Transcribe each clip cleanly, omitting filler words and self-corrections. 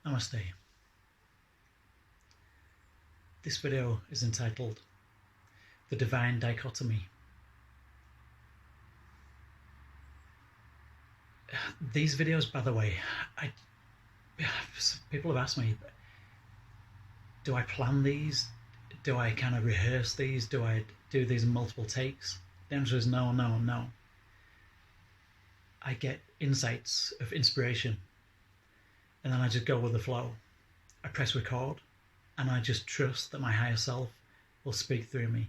Namaste. This video is entitled The Divine Dichotomy. These videos, by the way, people have asked me, do I plan these? Do I kind of rehearse these? Do I do these in multiple takes? The answer is no, no, no. I get insights of inspiration and then I just go with the flow. I press record and I just trust that my higher self will speak through me.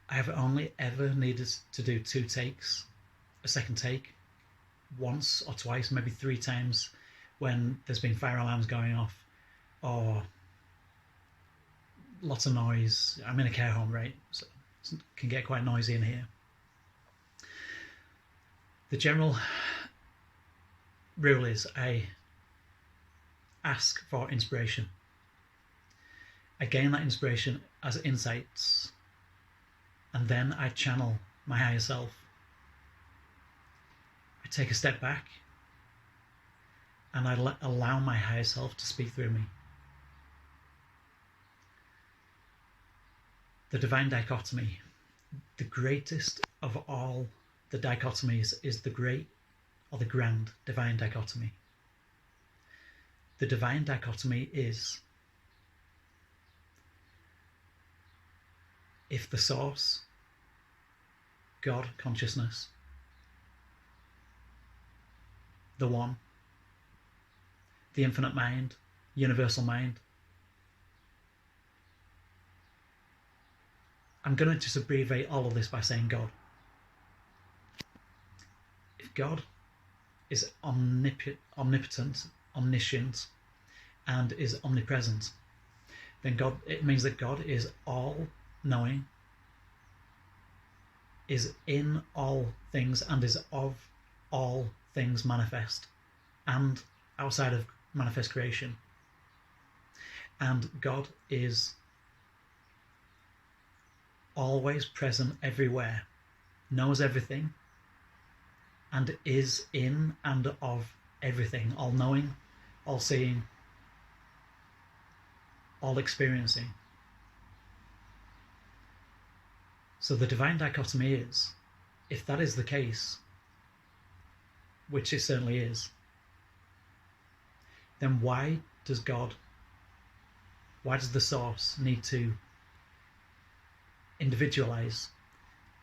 I have only ever needed to do 2 takes, a second take, once or twice, maybe 3 times when there's been fire alarms going off or lots of noise. I'm in a care home, right? So it can get quite noisy in here. The general rule is I ask for inspiration. I gain that inspiration as insights, and then I channel my higher self. I take a step back and I allow my higher self to speak through me. The divine dichotomy, the greatest of all the dichotomies, is the great or the grand divine dichotomy. The divine dichotomy is if the source, God consciousness, the one, the infinite mind, universal mind. I'm going to just abbreviate all of this by saying God. If God is omnipotent, omniscient, and is omnipresent, then it means that God is all-knowing, is in all things, and is of all things manifest and outside of manifest creation. And God is always present everywhere, knows everything, and is in and of everything, all-knowing, all-seeing, all-experiencing. So the divine dichotomy is, if that is the case, which it certainly is, then why does the source need to individualize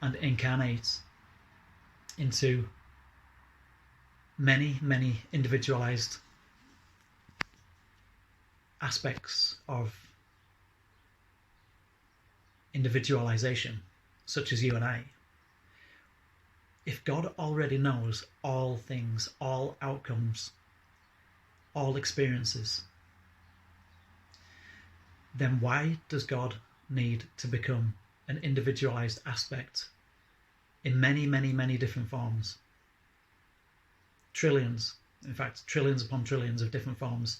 and incarnate into many, many individualized aspects of individualization, such as you and I? If God already knows all things, all outcomes, all experiences, then why does God need to become an individualized aspect in many, many, many different forms? Trillions, in fact, trillions upon trillions of different forms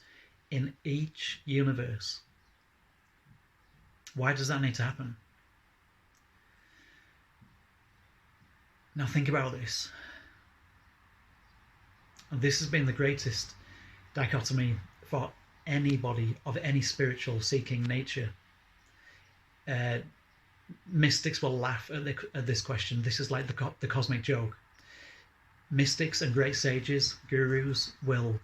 in each universe. Why does that need to happen? Now think about this. And this has been the greatest dichotomy for anybody of any spiritual seeking nature. Mystics will laugh at this question. This is like the cosmic joke. Mystics and great sages, gurus, will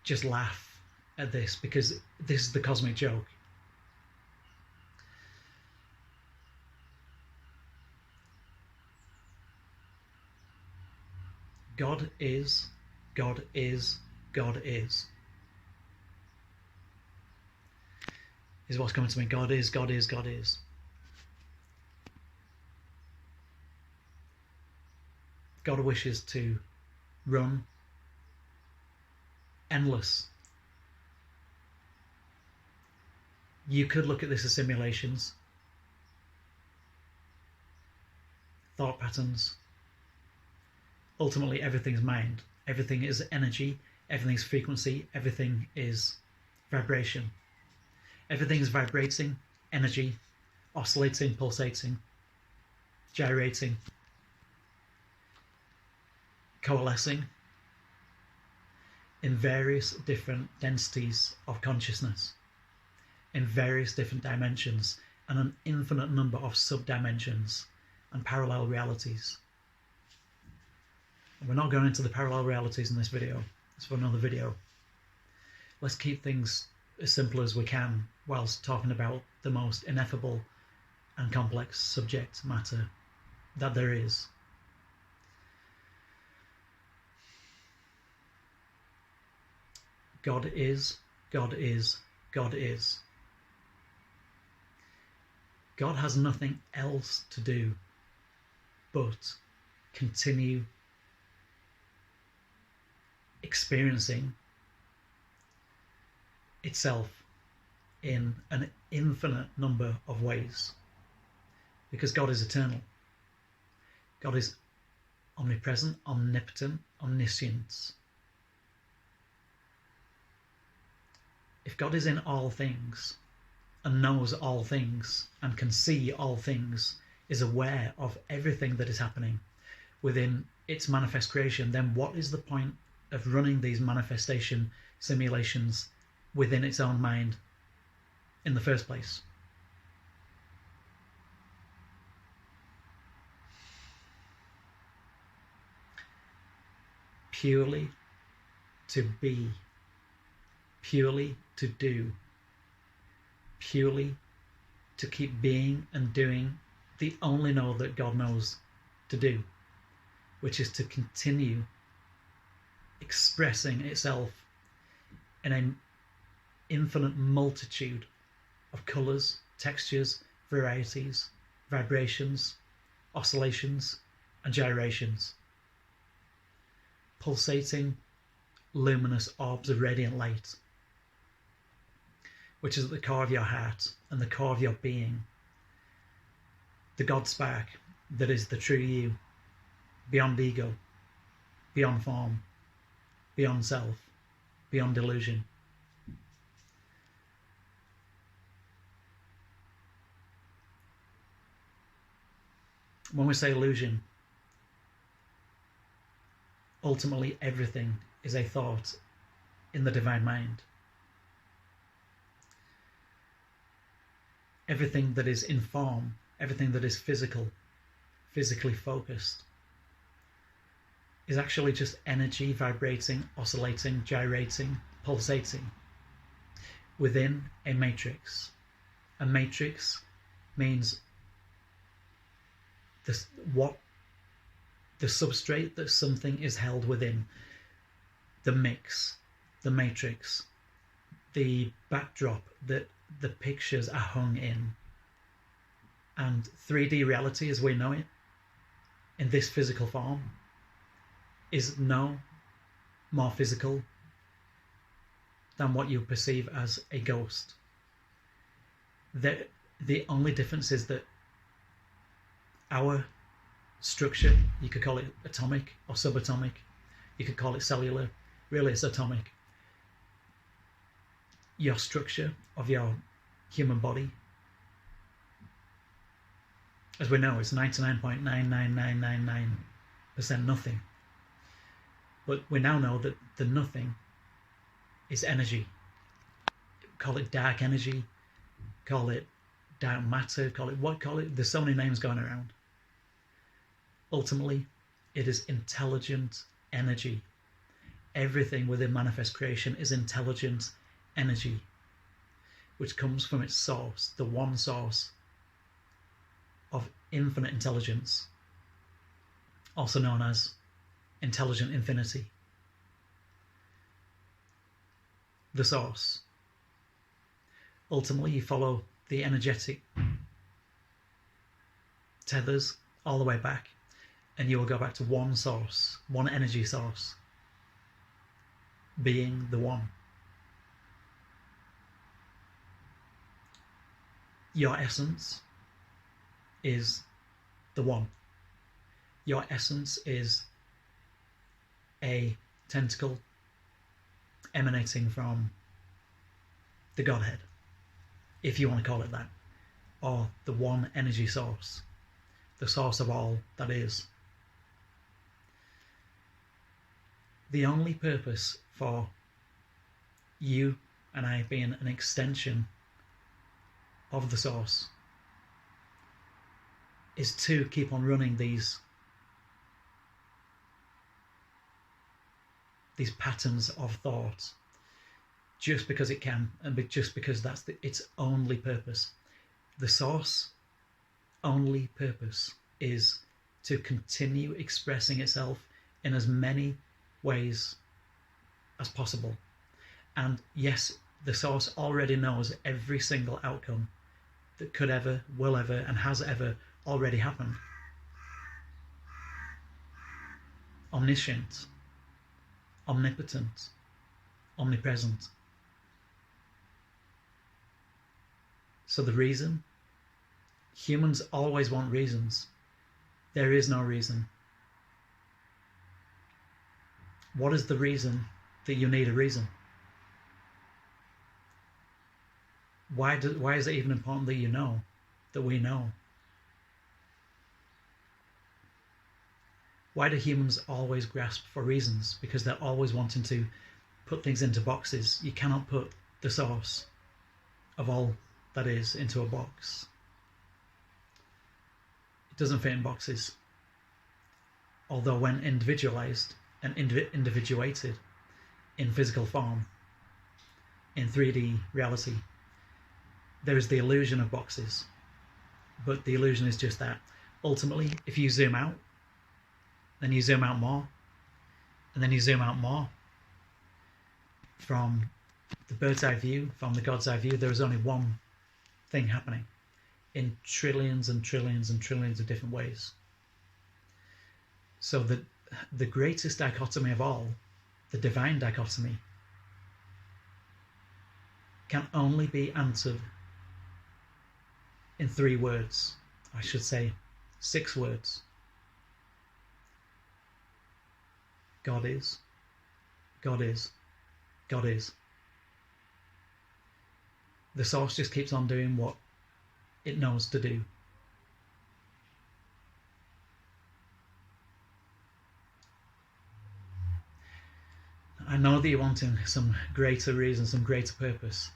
just laugh at this because this is the cosmic joke. God is, God is, God is what's coming to me. God is, God is, God is. God wishes to run endless. You could look at this as simulations, thought patterns. Ultimately, everything's mind. Everything is energy. Everything's frequency. Everything is vibration. Everything is vibrating, energy, oscillating, pulsating, gyrating, coalescing. in various different densities of consciousness, in various different dimensions, and an infinite number of sub-dimensions and parallel realities. And we're not going into the parallel realities in this video. It's for another video. Let's keep things as simple as we can whilst talking about the most ineffable and complex subject matter that there is. God is, God is, God is. God has nothing else to do but continue experiencing itself in an infinite number of ways, because God is eternal. God is omnipresent, omnipotent, omniscient. If God is in all things and knows all things and can see all things, is aware of everything that is happening within its manifest creation, then what is the point of running these manifestation simulations within its own mind in the first place? Purely to be, purely to do, purely to keep being and doing the only know that God knows to do, which is to continue expressing itself in an infinite multitude of colours, textures, varieties, vibrations, oscillations, and gyrations. Pulsating, luminous orbs of radiant light, which is at the core of your heart and the core of your being. The God spark that is the true you, beyond ego, beyond form, beyond self, beyond delusion. When we say illusion, ultimately everything is a thought in the divine mind. Everything that is in form, everything that is physical, physically focused, is actually just energy vibrating, oscillating, gyrating, pulsating within a matrix. A matrix means this, what the substrate that something is held within, the mix, the matrix, the backdrop that the pictures are hung in. And 3D reality as we know it, in this physical form, is no more physical than what you perceive as a ghost. The only difference is that our structure, you could call it atomic or subatomic, you could call it cellular, really it's atomic. Your structure of your human body, as we know, is 99.99999% nothing. But we now know that the nothing is energy. Call it dark energy, call it dark matter, call it, there's so many names going around. Ultimately, it is intelligent energy. Everything within manifest creation is intelligent energy, which comes from its source, the one source of infinite intelligence, also known as intelligent infinity. The source. Ultimately, you follow the energetic tethers all the way back, and you will go back to one source, one energy source, being the one. Your essence is the one. Your essence is a tentacle emanating from the Godhead, if you want to call it that, or the one energy source, the source of all that is. The only purpose for you and I being an extension of the source is to keep on running these patterns of thought just because it can, and just because that's its only purpose. The source only purpose is to continue expressing itself in as many ways as possible. And yes, the source already knows every single outcome that could ever, will ever, and has ever already happened. Omniscient, omnipotent, omnipresent. So the reason? Humans always want reasons. There is no reason. What is the reason that you need a reason? Why is it even important that you know, that we know? Why do humans always grasp for reasons? Because they're always wanting to put things into boxes. You cannot put the source of all that is into a box. It doesn't fit in boxes. Although when individualized and individuated in physical form, in 3D reality, there is the illusion of boxes. But the illusion is just that. Ultimately, if you zoom out, then you zoom out more, and then you zoom out more. From the bird's eye view, from the God's eye view, there is only one thing happening in trillions and trillions and trillions of different ways. So the greatest dichotomy of all, the divine dichotomy, can only be answered in 3 words. I should say 6 words. God is, God is, God is. The source just keeps on doing what it knows to do. I know that you're wanting some greater reason, some greater purpose.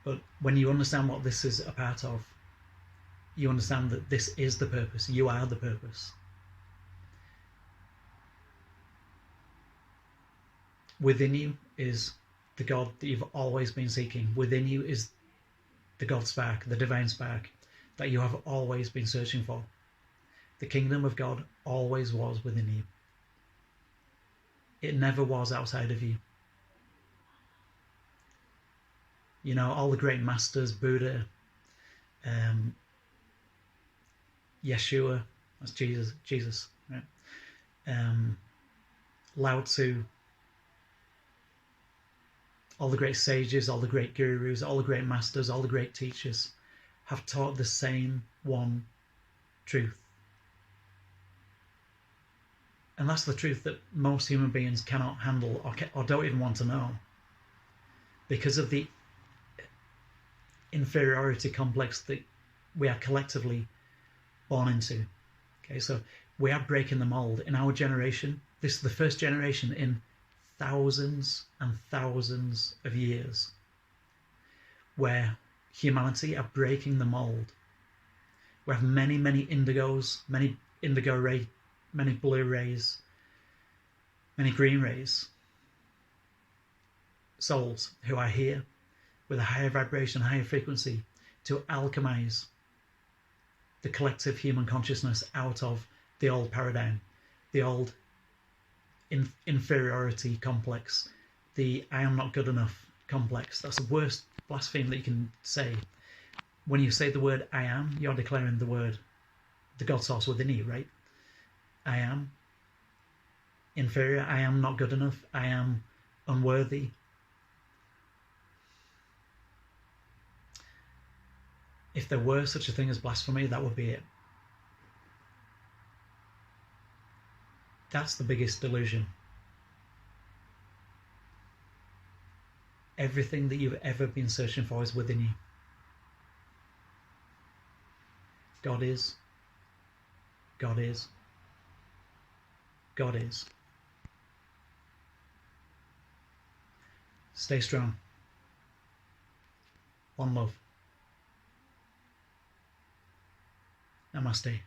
But when you understand what this is a part of, you understand that this is the purpose. You are the purpose. Within you is the God that you've always been seeking. Within you is the God spark, the divine spark that you have always been searching for. The kingdom of God always was within you. It never was outside of you. You know, all the great masters, Buddha, Yeshua, that's Jesus, right? Lao Tzu, all the great sages, all the great gurus, all the great masters, all the great teachers have taught the same one truth. And that's the truth that most human beings cannot handle or don't even want to know, because of the inferiority complex that we are collectively born into. Okay, so we are breaking the mold. In our generation, this is the first generation in thousands and thousands of years where humanity are breaking the mold. We have many indigos, many indigo rays, many blue rays, many green rays, souls who are here with a higher vibration, higher frequency to alchemize the collective human consciousness out of the old paradigm, the old inferiority complex, the I am not good enough complex. That's the worst blasphemy that you can say. When you say the word I am, you're declaring the God source within you, right? I am inferior, I am not good enough, I am unworthy. If there were such a thing as blasphemy, that would be it. That's the biggest delusion. Everything that you've ever been searching for is within you. God is, God is, God is. Stay strong. One love. Namaste.